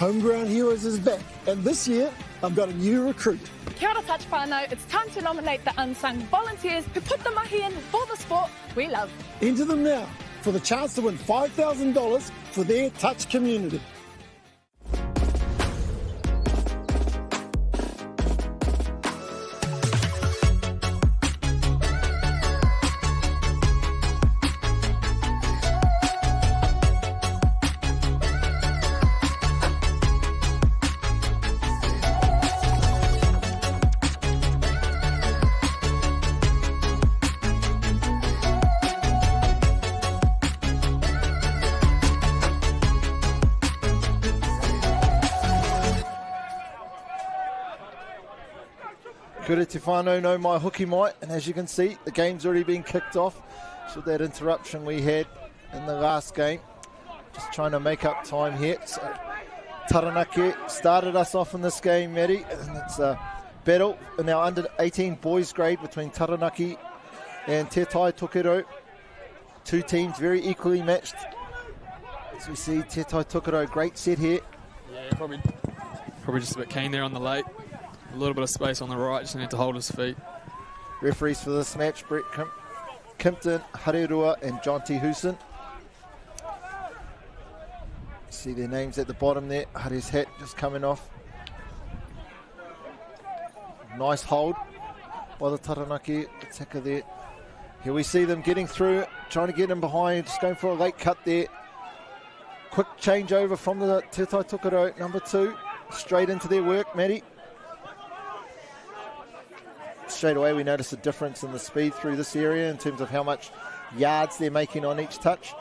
Homeground Heroes is back, and this year I've got a new recruit. Kia ora touch whānau, it's time to nominate the unsung volunteers who put the mahi in for the sport we love. Enter them now for the chance to win $5,000 for their touch community. Kia ora te whānau, no mai hoki mai, and as you can see, the game's already been kicked off. So that interruption we had in the last game, just trying to make up time here. So Taranaki started us off in this game, Maddie, and it's a battle in our under-18 boys grade between Taranaki and Te Tai Tokerau. Two teams very equally matched. As we see Te Tai Tokerau, great set here. Yeah, probably just a bit keen there on the late. A little bit of space on the right, just need to hold his feet. Referees for this match, Brett Kimpton, Harirua and John T. Hooson. See their names at the bottom there. Hari's hat just coming off. Nice hold by the Taranaki attacker there. Here we see them getting through, trying to get in behind, just going for a late cut there. Quick changeover from the Te Tai Tokerau, number 2, straight into their work, Maddie. Straight away we notice a difference in the speed through this area in terms of how much yards they're making on each touch.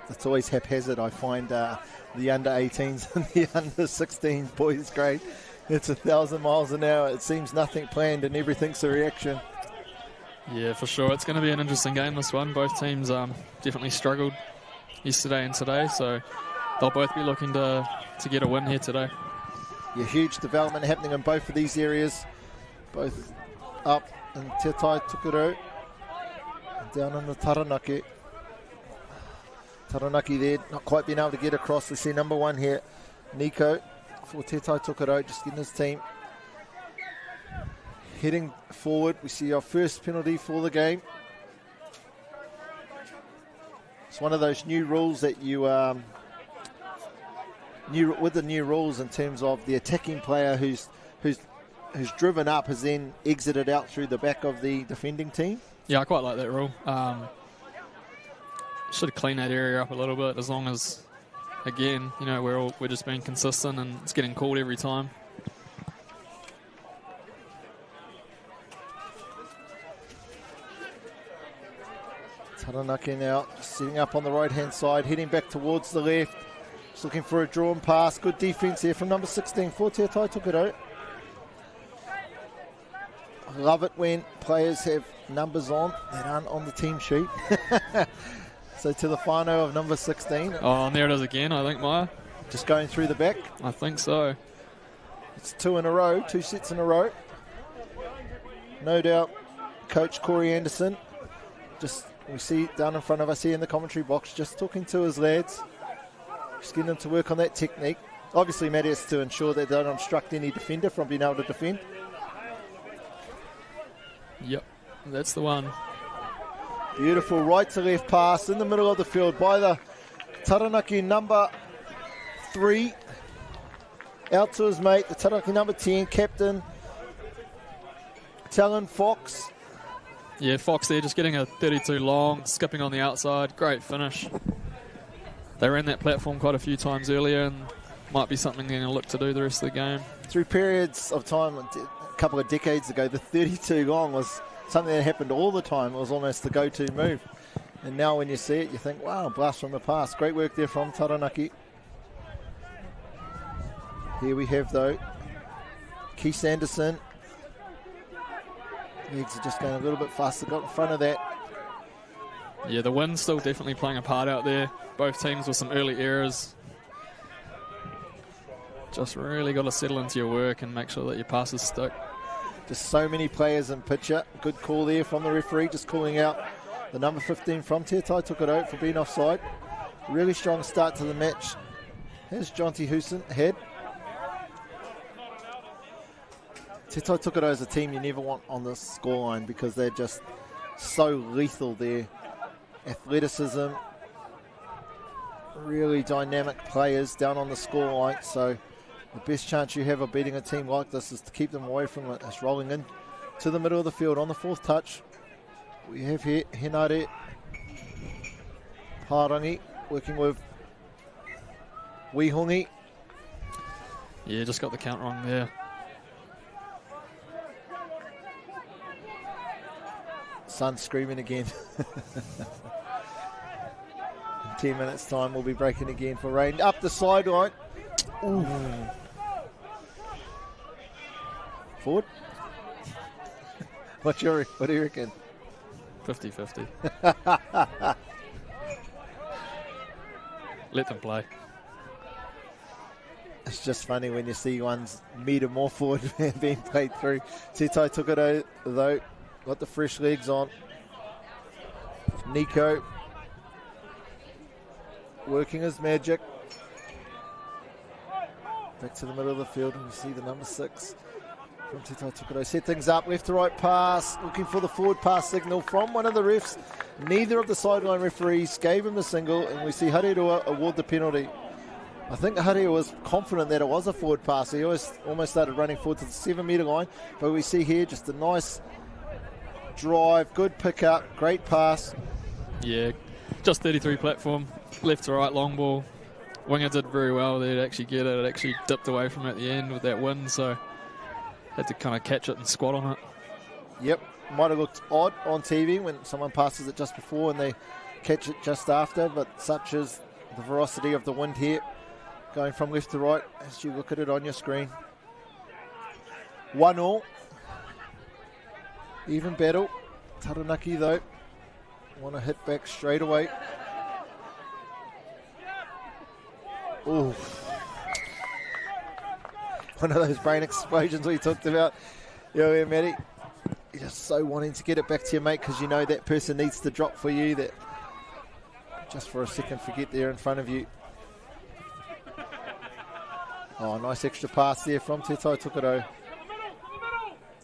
It's always haphazard, I find, the under-18s and the under-16s boys grade. It's 1,000 miles an hour. It seems nothing planned and everything's a reaction. Yeah, for sure. It's going to be an interesting game, this one. Both teams definitely struggled yesterday and today, so they'll both be looking to get a win here today. Yeah, huge development happening in both of these areas. Both up in Te Tai Tokerau, down in the Taranaki. Taranaki there, not quite being able to get across. We see number 1 here, Nico, for Te Tai Tokerau, just getting his team heading forward. We see our first penalty for the game. It's one of those new rules that you... with the new rules in terms of the attacking player who's driven up has then exited out through the back of the defending team. Yeah, I quite like that rule. Should have cleaned that area up a little bit, as long as, again, you know, we're just being consistent and it's getting called every time. Taranaki now sitting up on the right hand side, heading back towards the left. Just looking for a drawn pass. Good defence here from number 16 for Te Tai Tokerau. I love it when players have numbers on that aren't on the team sheet. So to the whānau of number 16. Oh, and there it is again, I think, Maya. Just going through the back. I think so. It's 2 in a row, 2 sets in a row. No doubt, Coach Corey Anderson, just we see down in front of us here in the commentary box, just talking to his lads. Just getting them to work on that technique. Obviously, Matt has to ensure that they don't obstruct any defender from being able to defend. Yep, that's the one. Beautiful right to left pass in the middle of the field by the Taranaki number 3. Out to his mate, the Taranaki number 10, captain Talon Fox. Yeah, Fox there just getting a 32 long, skipping on the outside. Great finish. They ran that platform quite a few times earlier and might be something they're going to look to do the rest of the game. Through periods of time, a couple of decades ago, the 32 long was something that happened all the time. It was almost the go-to move. And now when you see it, you think, wow, blast from the past. Great work there from Taranaki. Here we have, though, Keith Anderson. Legs are just going a little bit faster. Got in front of that. Yeah, the wind's still definitely playing a part out there. Both teams with some early errors. Just really got to settle into your work and make sure that your passes stick. Just so many players in picture. Good call there from the referee, just calling out the number 15 from Te Tai Tokerau for being offside. Really strong start to the match. Here's Jonty Hoosen ahead. Te Tai Tokerau is a team you never want on the scoreline because they're just so lethal. Their athleticism, really dynamic players down on the scoreline. So the best chance you have of beating a team like this is to keep them away from it. It's rolling in to the middle of the field on the fourth touch. We have here Henare Pārangi working with Wihongi. Yeah, just got the count wrong there. Sun screaming again. In 10 minutes time we'll be breaking again for rain. Up the sideline. Ooh. Forward. What do you reckon? 50-50. Let them play. It's just funny when you see one's metre more forward being played through. Te Tai Tokerau, though, got the fresh legs on. Nico working his magic. Back to the middle of the field, and we see the number 6 from Te Tai Tokerau. Set things up, left to right pass, looking for the forward pass signal from one of the refs. Neither of the sideline referees gave him the single, and we see Hareroa award the penalty. I think Hareroa was confident that it was a forward pass. He almost started running forward to the 7-metre line, but we see here just a nice drive, good pick up, great pass. Yeah, just 33 platform, left to right, long ball. Winger did very well there to actually get it. It actually dipped away from it at the end with that wind, so had to kind of catch it and squat on it. Yep, might have looked odd on TV when someone passes it just before and they catch it just after, but such is the ferocity of the wind here, going from left to right as you look at it on your screen. 1-1. Even battle. Taranaki, though, want to hit back straight away. Ooh. One of those brain explosions we talked about. Yeah, Matty. You're just so wanting to get it back to your mate because you know that person needs to drop for you, that just for a second forget they're in front of you. Oh, nice extra pass there from Te Tai Tokerau.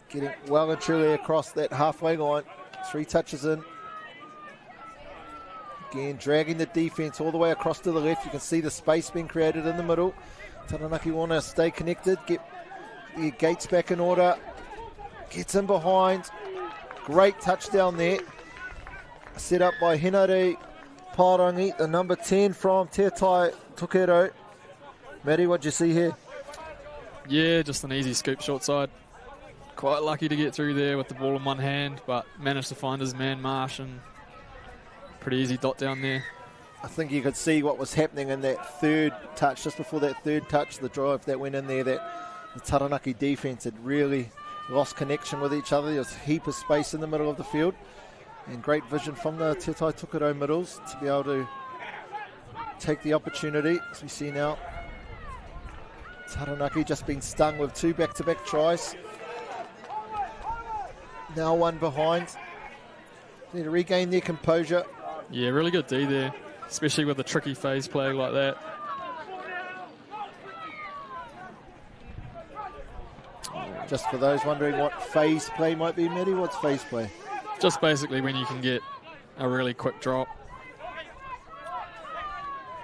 Getting well and truly across that halfway line. 3 touches in. Again, dragging the defence all the way across to the left. You can see the space being created in the middle. Taranaki want to stay connected, get the gates back in order. Gets in behind. Great touchdown there. Set up by Henare Pārangi, the number 10 from Te Tai Tokerau. Matty, what'd you see here? Yeah, just an easy scoop short side. Quite lucky to get through there with the ball in one hand, but managed to find his man Marsh, and pretty easy dot down there. I think you could see what was happening in that third touch, just before that third touch, the drive that went in there, that the Taranaki defence had really lost connection with each other. There was a heap of space in the middle of the field, and great vision from the Te Tai Tokerau middles to be able to take the opportunity. As we see now, Taranaki just been stung with 2 back-to-back tries. Now 1 behind. Need to regain their composure. Yeah, really good D there, especially with a tricky phase play like that. Just for those wondering what phase play might be, Matty, what's phase play? Just basically when you can get a really quick drop,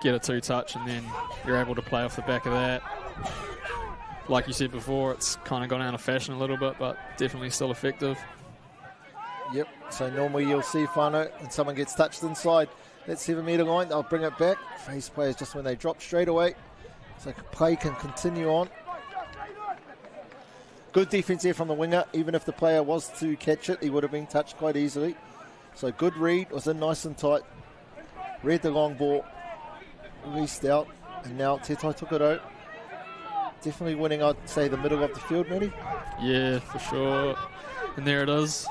get a 2-touch, and then you're able to play off the back of that. Like you said before, it's kind of gone out of fashion a little bit, but definitely still effective. Yep, so normally you'll see whānau and someone gets touched inside that 7-metre line, they'll bring it back. Phase play is just when they drop straight away, so play can continue on. Good defence here from the winger. Even if the player was to catch it, he would have been touched quite easily. So good read, was in nice and tight. Read the long ball, released out, and now Te Tai Tokerau definitely winning, I'd say, the middle of the field, Matty. Yeah, for sure. And there it is.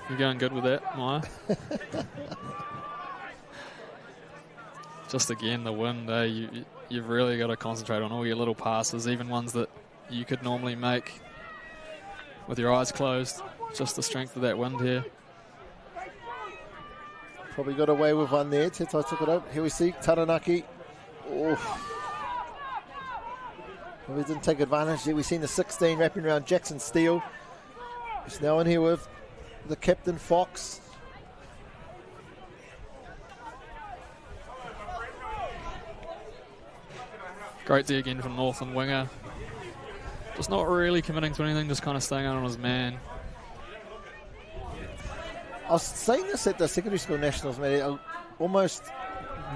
You're going good with that, Maya. Just again, the wind, you've really got to concentrate on all your little passes, even ones that you could normally make. with your eyes closed. Just the strength of that wind here. Probably got away with one there. Te Tai took it out. Here we see Taranaki. Oh. We didn't take advantage there. We've seen the 16 wrapping around Jackson Steele. He's now in here with the captain Fox. Great D again from Northland winger. Just not really committing to anything, just kind of staying out on his man. I was saying this at the secondary school nationals, man. Almost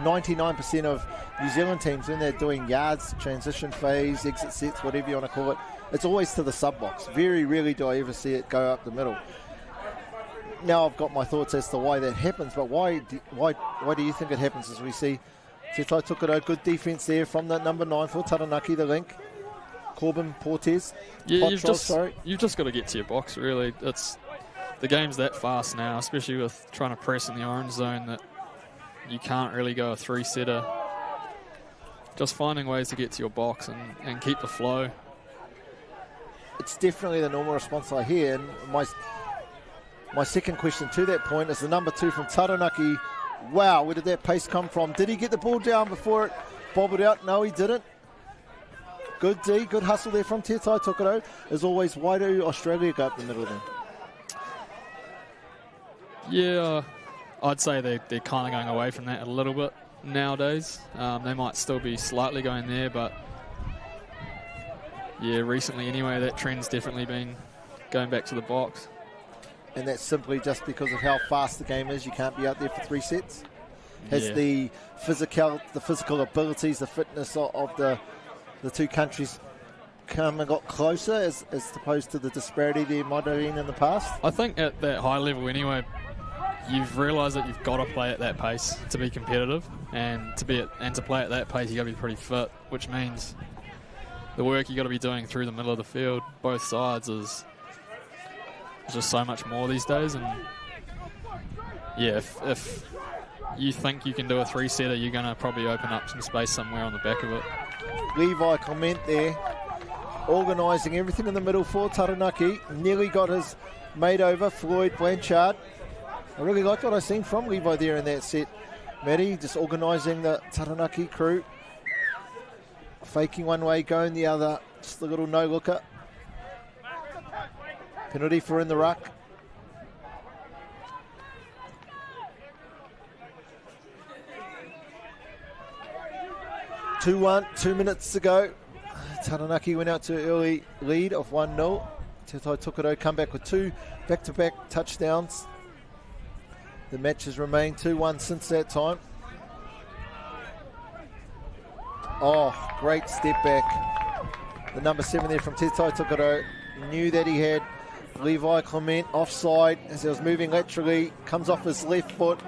99% of New Zealand teams, when they're doing yards, transition phase, exit sets, whatever you want to call it, it's always to the sub box. Very rarely do I ever see it go up the middle. Now I've got my thoughts as to why that happens, but why do you think it happens? As we see Te Tai took it out, good defence there from the number 9 for Taranaki, the link. Corbin Portes. Yeah, you've just got to get to your box, really. The game's that fast now, especially with trying to press in the orange zone, that you can't really go a 3-setter. Just finding ways to get to your box and keep the flow. It's definitely the normal response I hear. And my second question to that point is the number 2 from Taranaki. Wow, where did that pace come from? Did he get the ball down before it bobbled out? No, he didn't. Good D, good hustle there from Te Tai Tokerau. As always, why do Australia go up the middle then? Yeah, I'd say they're kind of going away from that a little bit nowadays. They might still be slightly going there, but yeah, recently anyway, that trend's definitely been going back to the box. And that's simply just because of how fast the game is. You can't be out there for 3 sets. Has the physical abilities, the fitness of the two countries come and got closer as opposed to the disparity there might have been in the past? I think at that high level anyway, you've realised that you've got to play at that pace to be competitive, and to play at that pace, you got to be pretty fit, which means the work you got to be doing through the middle of the field, both sides, is just so much more these days. And yeah, if you think you can do a 3-setter, you're going to probably open up some space somewhere on the back of it. Levi Clement there, organising everything in the middle for Taranaki. Nearly got his mate over, Floyd Blanchard. I really like what I've seen from Levi there in that set. Matty just organising the Taranaki crew. Faking one way, going the other. Just a little no-looker. Penalty for in the ruck. (2-1), 2 minutes to go. Taranaki went out to an early lead of 1-0. Te Tai Tokerau come back with 2 back-to-back touchdowns. The match has remained 2-1 since that time. Oh, great step back. The number 7 there from Te Tai Tokerau knew that he had Levi Clement offside as he was moving laterally. Comes off his left foot.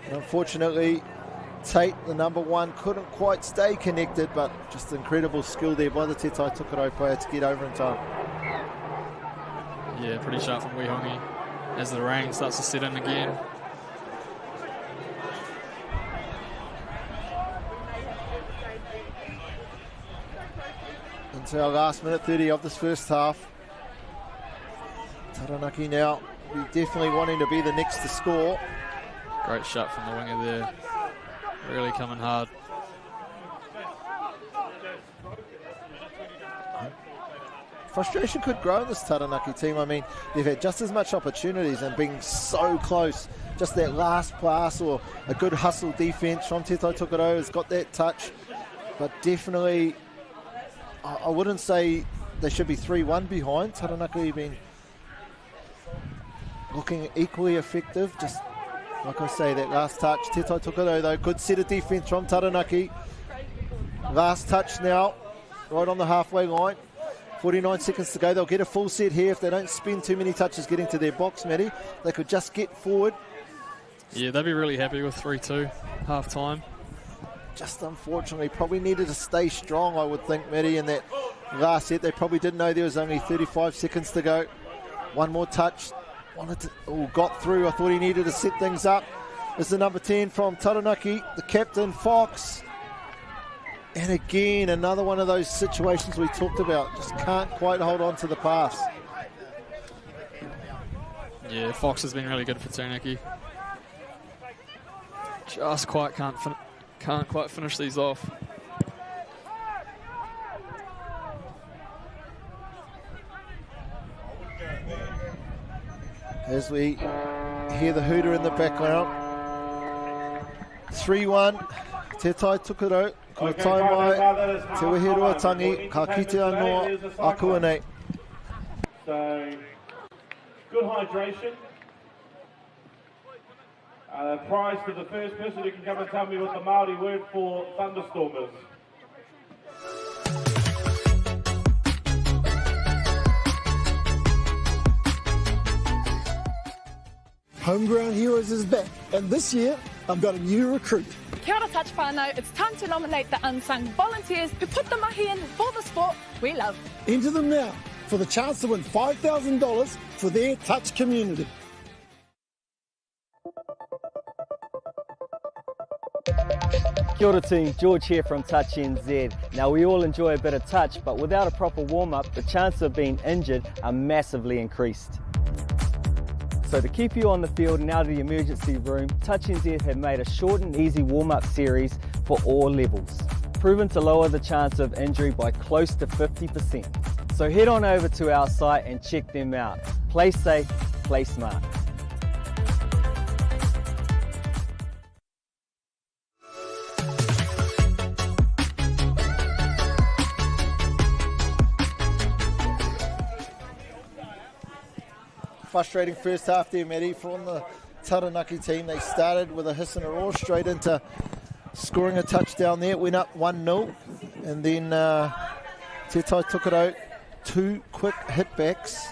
And unfortunately, Tate, the number 1, couldn't quite stay connected, but just incredible skill there by the Te Tai Tokerau player to get over in time. Yeah, pretty sharp from Wihongi as the rain starts to set in again. Into our last minute 30 of this first half. Taranaki now be definitely wanting to be the next to score. Great shot from the winger there. Really coming hard. Frustration could grow in this Taranaki team. I mean, they've had just as much opportunities and being so close. Just that last pass or a good hustle defence from Te Tai Tokerau has got that touch. But definitely, I wouldn't say they should be 3-1 behind. Taranaki have been looking equally effective. Just like I say, that last touch. Te Tai Tokerau though, good set of defence from Taranaki. Last touch now, right on the halfway line. 49 seconds to go. They'll get a full set here if they don't spend too many touches getting to their box, Matty. They could just get forward. Yeah, they'd be really happy with 3-2 half time. Just unfortunately, probably needed to stay strong, I would think, Matty, in that last set. They probably didn't know there was only 35 seconds to go. One more touch. Got through. I thought he needed to set things up. This is the number 10 from Taranaki, the captain, Fox. And again, another one of those situations we talked about. Just can't quite hold on to the pass. Yeah, Fox has been really good for Taranaki. Just can't quite finish these off. As we hear the hooter in the background. 3-1, Te Tai Tokerau, ko tai mai, te weheruatangi, ka kite anō, akua nei. So, good hydration. Prize to the first person who can come and tell me what the Maori word for thunderstorm is. Homegrown Heroes is back, and this year I've got a new recruit. Kia ora touch whānau, it's time to nominate the unsung volunteers who put the mahi in for the sport we love. Enter them now for the chance to win $5,000 for their touch community. Kia ora team, George here from Touch NZ. Now we all enjoy a bit of touch, but without a proper warm-up, the chances of being injured are massively increased. So to keep you on the field and out of the emergency room, Touch NZ have made a short and easy warm-up series for all levels, proven to lower the chance of injury by close to 50%. So head on over to our site and check them out. Play safe, play smart. Frustrating first half there, Matty, from the Taranaki team. They started with a hiss and a roar straight into scoring a touchdown there. It went up 1-0, and then Te Tai Tokerau, 2 quick hitbacks,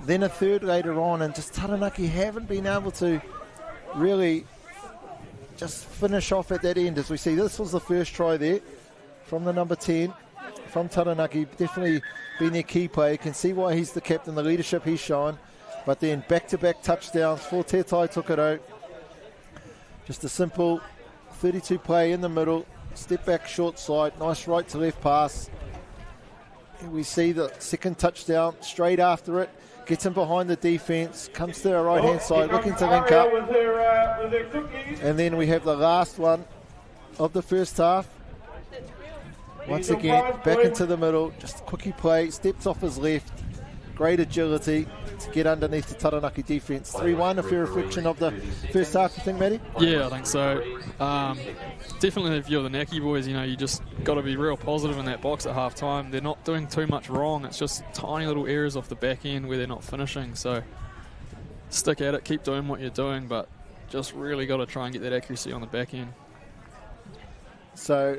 then a third later on, and just Taranaki haven't been able to really just finish off at that end. As we see, this was the first try there from the number 10 from Taranaki. Definitely been their key player. You can see why he's the captain, the leadership he's shown. But then back-to-back touchdowns for Te Tai Tokerau. Just a simple 32 play in the middle, step back short side, nice right to left pass. And we see the second touchdown straight after it. Gets in behind the defence, comes to our right-hand side, looking to link up. And then we have the last one of the first half. Once again, back into the middle, just a quickie play, steps off his left, great agility to get underneath the Taranaki defence. 3-1, a fair reflection of the first half, you think, Matty? Yeah, I think so. Definitely if you're the Naki boys, you know, you just got to be real positive in that box at half time. They're not doing too much wrong. It's just tiny little errors off the back end where they're not finishing. So stick at it, keep doing what you're doing, but just really got to try and get that accuracy on the back end. So,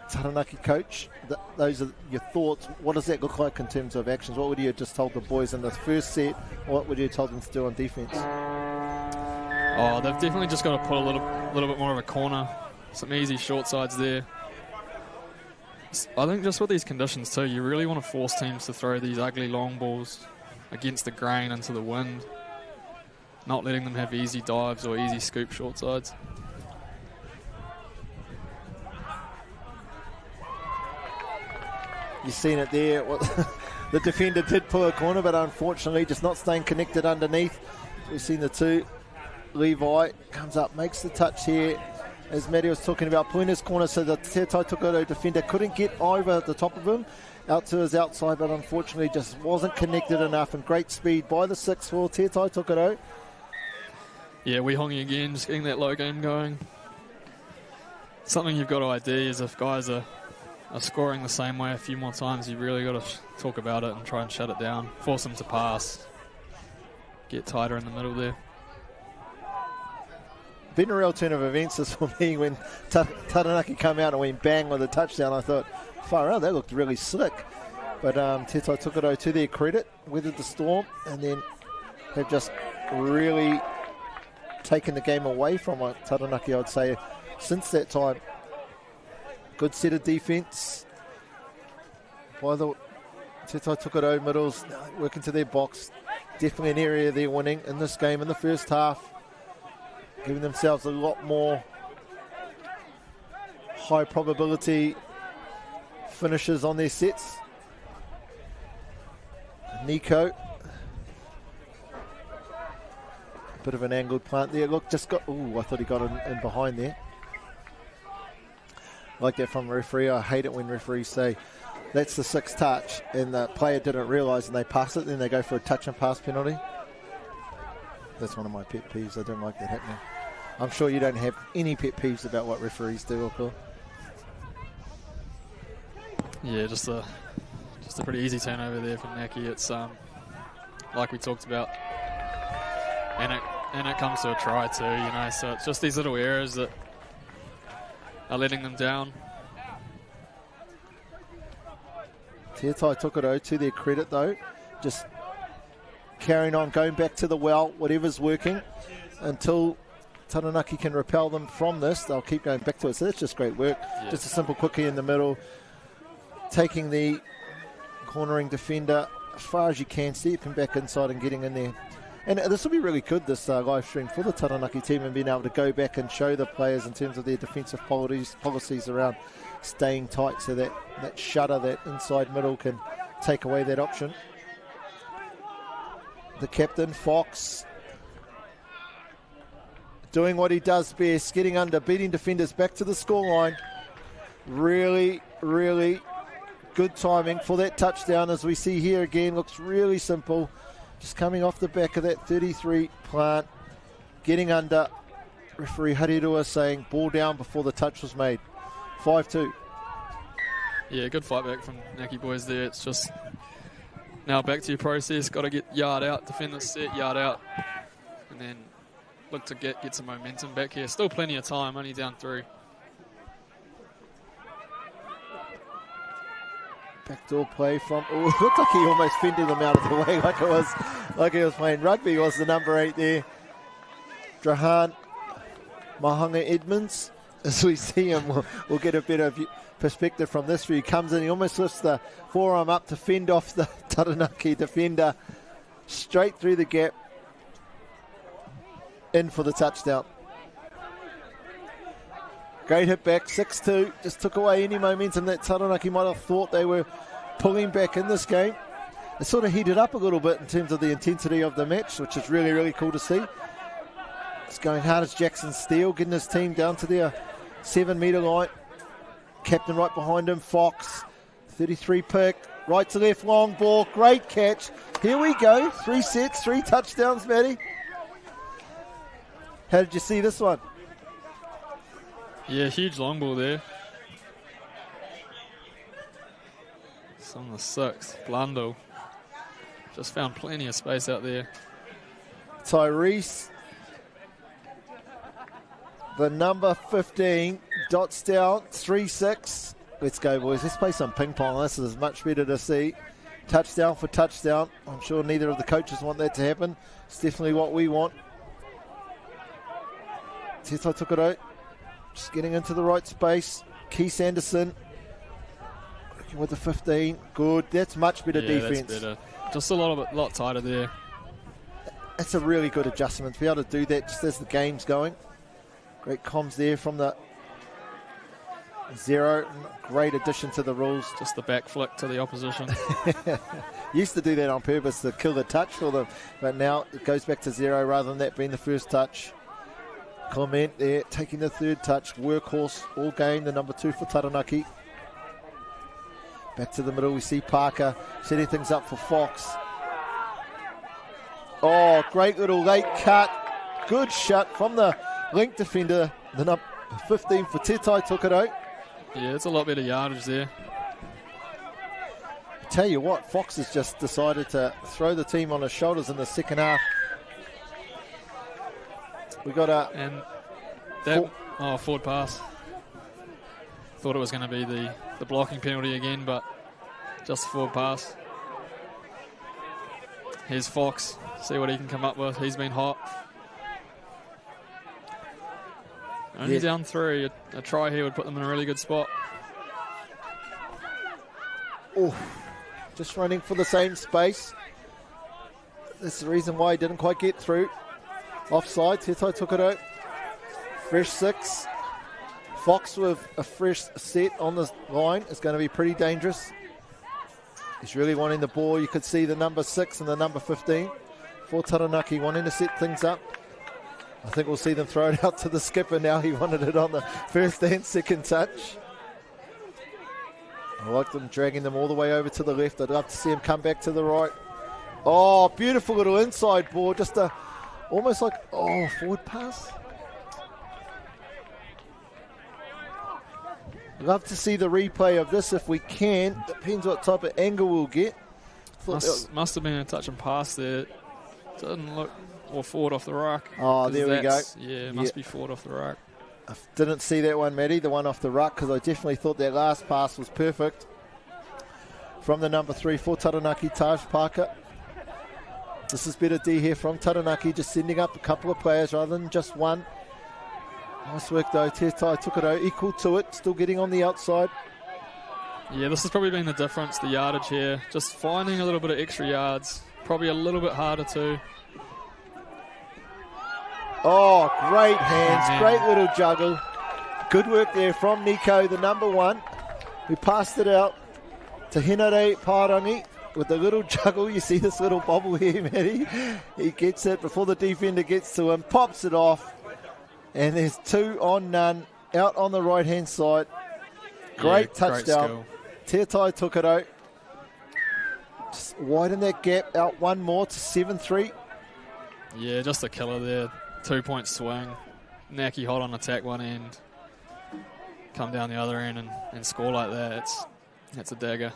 Taranaki coach, those are your thoughts. What does that look like in terms of actions? What would you have just told the boys in the first set? What would you have told them to do on defence? Oh, they've definitely just got to put a little bit more of a corner. Some easy short sides there. I think just with these conditions too, you really want to force teams to throw these ugly long balls against the grain into the wind. Not letting them have easy dives or easy scoop short sides. You've seen it there. The defender did pull a corner, but unfortunately just not staying connected underneath. We've seen the two. Levi comes up, makes the touch here. As Matty was talking about, pulling his corner so the Te Tai Tokerau defender couldn't get over the top of him, out to his outside, but unfortunately just wasn't connected enough. And great speed by the 6 for Te Tai Tokerau. Yeah, Wihongi again, just getting that low game going. Something you've got to ID is if guys are scoring the same way a few more times, you really got to talk about it and try and shut it down. Force them to pass. Get tighter in the middle there. Been a real turn of events this for me when Taranaki come out and went bang with a touchdown. I thought, far out, that looked really slick. But Te Tai Tokerau, to their credit, weathered the storm and then have just really taken the game away from Taranaki, I'd say, since that time. Good set of defence by the Te Tai Tokerau middles, working to their box. Definitely an area they're winning in this game in the first half, giving themselves a lot more high probability finishes on their sets. Nico Bit of an angled plant there. Look, just got... Ooh, I thought he got in behind there. Like that from a referee. I hate it when referees say, that's the 6th touch, and the player didn't realise and they pass it, then they go for a touch and pass penalty. That's one of my pet peeves. I don't like that happening. I'm sure you don't have any pet peeves about what referees do, or call. Yeah, just a pretty easy turnover there from Naki. It's like we talked about, and it comes to a try too, you know. So it's just these little errors that are letting them down. Te Tokerau, to their credit though, just carrying on, going back to the well, whatever's working, until Taranaki can repel them from this. They'll keep going back to it. So that's just great work. Yeah. Just a simple quickie in the middle, taking the cornering defender as far as you can, stepping back inside and getting in there. And this will be really good, this live stream for the Taranaki team, and being able to go back and show the players in terms of their defensive policies around staying tight, so that shutter, that inside middle, can take away that option. The captain, Fox, doing what he does best, getting under, beating defenders back to the scoreline. Really, really good timing for that touchdown, as we see here again. Looks really simple. Just coming off the back of that 33 plant, getting under. Referee Harirua saying ball down before the touch was made. 5-2. Yeah, good fight back from Naki boys there. It's just now back to your process. Got to get yard out, defend the set, yard out, and then look to get some momentum back here. Still plenty of time, only down 3. Backdoor play from... Oh, it looked like he almost fended them out of the way, like he was playing rugby. Was the number 8 there. Drahan Mahanga Edmonds. As we see him, we'll get a better perspective from this view. He comes in, he almost lifts the forearm up to fend off the Taranaki defender. Straight through the gap. In for the touchdown. Great hit back, 6-2. Just took away any momentum that Taranaki might have thought they were pulling back in this game. It sort of heated up a little bit in terms of the intensity of the match, which is really, really cool to see. It's going hard as Jackson Steele, getting his team down to their 7-metre line. Captain right behind him, Fox. 33 pick, right to left, long ball, great catch. Here we go, 3 sets, 3 touchdowns, Matty. How did you see this one? Yeah, huge long ball there. It's on the 6th. Blundell just found plenty of space out there. Tyrese, the number 15, dots down, 3-6. Let's go, boys. Let's play some ping pong. This is much better to see. Touchdown for touchdown. I'm sure neither of the coaches want that to happen. It's definitely what we want. Teta Tokerau just getting into the right space. Keith Anderson working with the 15. Good. That's much better defense. That's better. Just a lot tighter there. That's a really good adjustment to be able to do that just as the game's going. Great comms there from the 0. Great addition to the rules. Just the back flick to the opposition. Used to do that on purpose to kill the touch for them, but now it goes back to 0 rather than that being the first touch. Comment there, taking the 3rd touch. Workhorse all game, the number 2 for Taranaki. Back to the middle, we see Parker setting things up for Fox. Oh, great little late cut. Good shot from the link defender, the number 15 for Te Tokerau. Yeah, it's a lot better yardage there. I tell you what, Fox has just decided to throw the team on his shoulders in the second half. We got a forward pass. Thought it was going to be the blocking penalty again, but just a forward pass. Here's Fox. See what he can come up with. He's been hot. Only down 3. A try here would put them in a really good spot. Oh, just running for the same space. That's the reason why he didn't quite get through. Offside, Te Tokerau. Fresh 6. Fox with a fresh set on the line is going to be pretty dangerous. He's really wanting the ball. You could see the number 6 and the number 15 for Taranaki wanting to set things up. I think we'll see them throw it out to the skipper now. He wanted it on the first and second touch. I like them dragging them all the way over to the left. I'd love to see him come back to the right. Oh, beautiful little inside ball. Just a, almost like, oh, forward pass. Love to see the replay of this if we can. Depends what type of angle we'll get. Must have been a touch and pass there. Didn't look, or forward off the ruck. Oh, there we go. Yeah, must be forward off the ruck. I didn't see that one, Matty, the one off the ruck, because I definitely thought that last pass was perfect. From the number 3 for Taranaki, Taj Parker. This is better D here from Taranaki, just sending up a couple of players rather than just one. Nice work though, Te Tai Tokerau equal to it, still getting on the outside. Yeah, this has probably been the difference, the yardage here. Just finding a little bit of extra yards. Probably a little bit harder too. Oh, great hands, great little juggle. Good work there from Nico, the number 1, who passed it out to Hinare Pārangi with the little juggle. You see this little bobble here, Matty. He gets it before the defender gets to him, pops it off. And there's 2 on none, out on the right-hand side. Great touchdown. Te Tai Tokerau. Just widen that gap, out one more to 7-3. Yeah, just a killer there. 2-point swing. Naki hot on attack one end. Come down the other end and score like that. That's a dagger.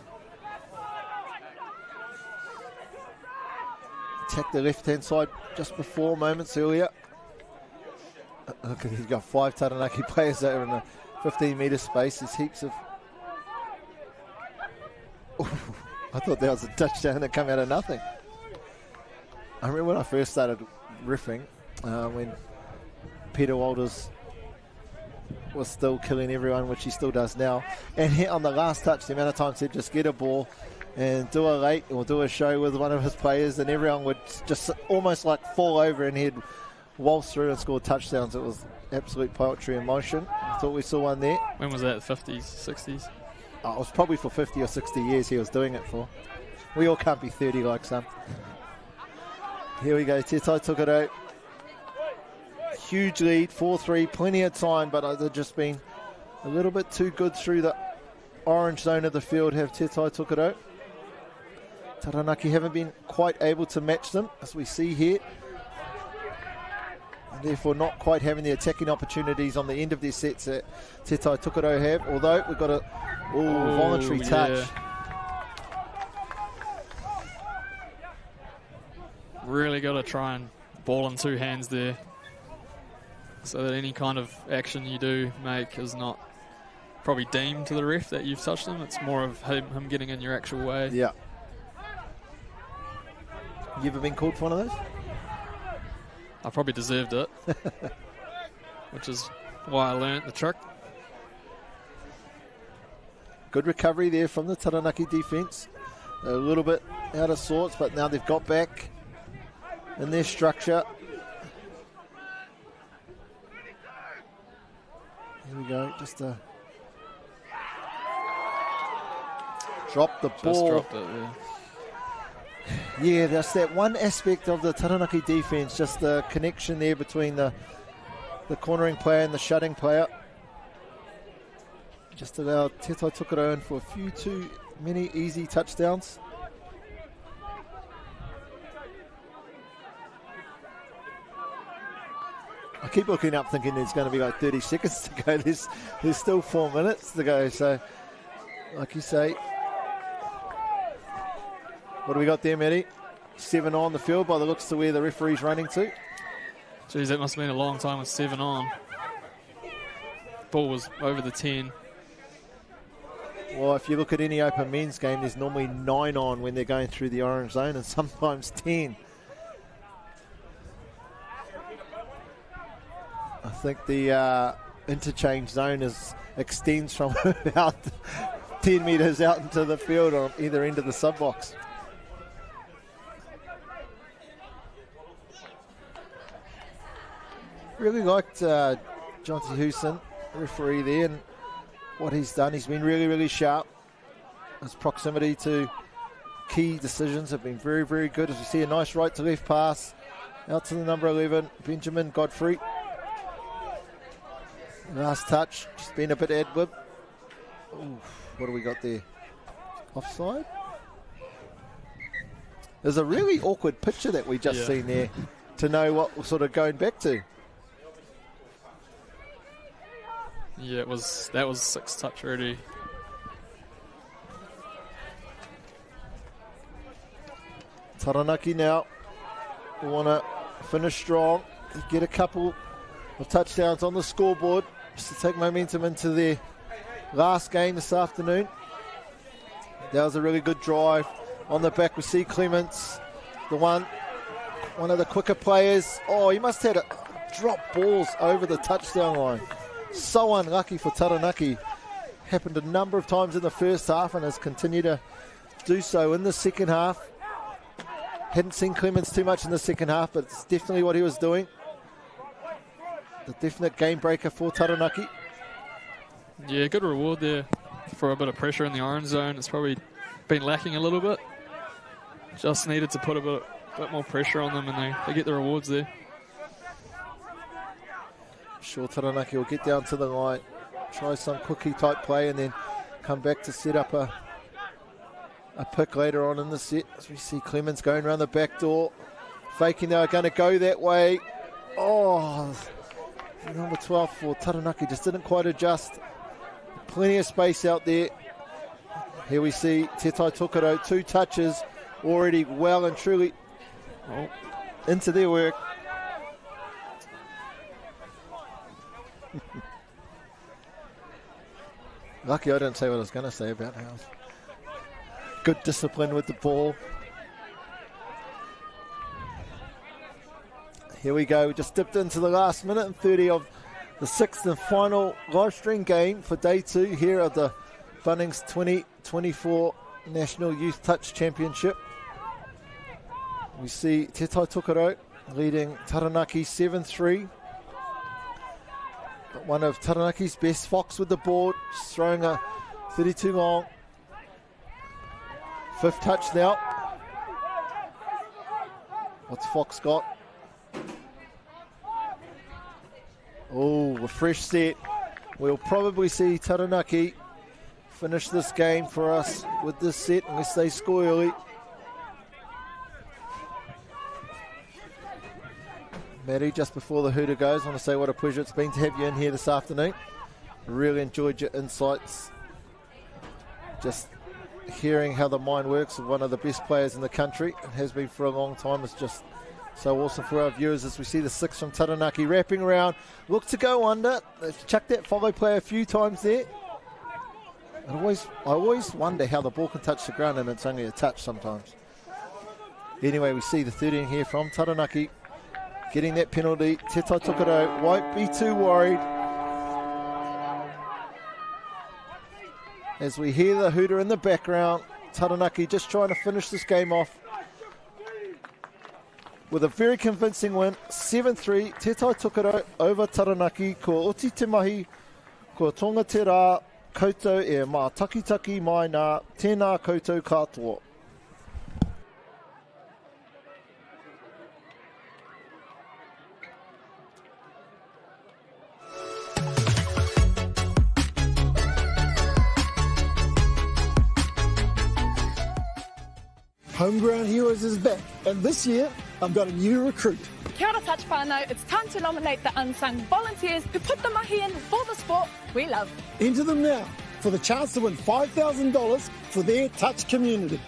Attack the left-hand side just before, moments earlier. Look, he's got 5 Taranaki players over in the 15-metre space. There's heaps of... Ooh, I thought that was a touchdown that came out of nothing. I remember when I first started riffing, when Peter Walters was still killing everyone, which he still does now. And he, on the last touch, the amount of times he'd just get a ball and do a late or do a show with one of his players, and everyone would just almost like fall over and he'd waltz through and score touchdowns. It was absolute poetry in motion. I thought we saw one there. When was that, 50s, 60s? Oh, it was probably for 50 or 60 years he was doing it for. We all can't be 30 like some. Here we go, Te Tai Tokerau. Huge lead, 4-3, plenty of time, but they've just been a little bit too good through the orange zone of the field, have Te Tai Tokerau. Taranaki haven't been quite able to match them, as we see here. And therefore not quite having the attacking opportunities on the end of their sets that Te Tai Tokerau have, although we've got a voluntary touch. Really got to try and ball in 2 hands there, so that any kind of action you do make is not probably deemed to the ref that you've touched them. It's more of him getting in your actual way. Yeah. You ever been called for one of those? I probably deserved it, which is why I learnt the trick. Good recovery there from the Taranaki defence. A little bit out of sorts, but now they've got back in their structure. Here we go, just drop the ball. Just dropped it, yeah. Yeah, that's that one aspect of the Taranaki defence, just the connection there between the cornering player and the shutting player. Just allowed Te Tai Tokerau in for a few too many easy touchdowns. I keep looking up thinking there's going to be like 30 seconds to go. There's still 4 minutes to go. So, like you say, what do we got there, Matty? 7 on the field by the looks to where the referee's running to. Geez, that must have been a long time with 7 on. Ball was over the 10. Well, if you look at any open men's game, there's normally 9 on when they're going through the orange zone, and sometimes 10. I think the interchange zone extends from about 10 metres out into the field on either end of the sub-box. Really liked Jonty Houston, referee there, and what he's done. He's been really, really sharp. His proximity to key decisions have been very, very good. As we see a nice right to left pass Out to the number 11, Benjamin Godfrey. Last touch, just been a bit ad-lib. What do we got there? Offside? There's a really awkward picture that we just seen there to know what we're sort of going back to. Yeah, that was 6 touch already. Taranaki now want to finish strong, get a couple of touchdowns on the scoreboard just to take momentum into their last game this afternoon. That was a really good drive. On the back we see Clements, the one of the quicker players. Oh, he must have had drop balls over the touchdown line. So unlucky for Taranaki. Happened a number of times in the first half and has continued to do so in the second half. Hadn't seen Clements too much in the second half, but it's definitely what he was doing. The definite game breaker for Taranaki. Yeah, good reward there for a bit of pressure in the orange zone. It's probably been lacking a little bit. Just needed to put a bit more pressure on them, and they get the rewards there. Sure, Taranaki will get down to the line, try some quickie type play, and then come back to set up a pick later on in the set. As we see Clements going around the back door, faking they are going to go that way. Oh, number 12 for Taranaki just didn't quite adjust. Plenty of space out there. Here we see Te Tai Tokerau, 2 touches already well and truly into their work. Lucky I didn't say what I was going to say about how good discipline with the ball. Here we go. We just dipped into the last minute and 30 of the 6th and final live stream game for day 2 here at the Bunnings 2024 National Youth Touch Championship. We see Te Tai Tokerau leading Taranaki 7-3. Got one of Taranaki's best, Fox with the board, just throwing a 32 long. 5th touch now. What's Fox got? Oh, a fresh set. We'll probably see Taranaki finish this game for us with this set unless they score early. Maddie, just before the hooter goes, I want to say what a pleasure it's been to have you in here this afternoon. Really enjoyed your insights. Just hearing how the mind works of one of the best players in the country, and has been for a long time, is just so awesome for our viewers. As we see the 6 from Taranaki wrapping around, look to go under. They've chucked that follow play a few times there. I always wonder how the ball can touch the ground and it's only a touch sometimes. Anyway, we see the 13 here from Taranaki getting that penalty. Te Tai Tokerau won't be too worried. As we hear the hooter in the background, Taranaki just trying to finish this game off with a very convincing win, 7-3, Te Tai Tokerau over Taranaki. Ko oti te mahi, ko tonga te rā, koutou e mā takitaki mai nā, tēnā koutou katoa. Homeground Heroes is back, and this year I've got a new recruit. Kia ora touch whānau, it's time to nominate the unsung volunteers who put the mahi in for the sport we love. Enter them now for the chance to win $5,000 for their touch community.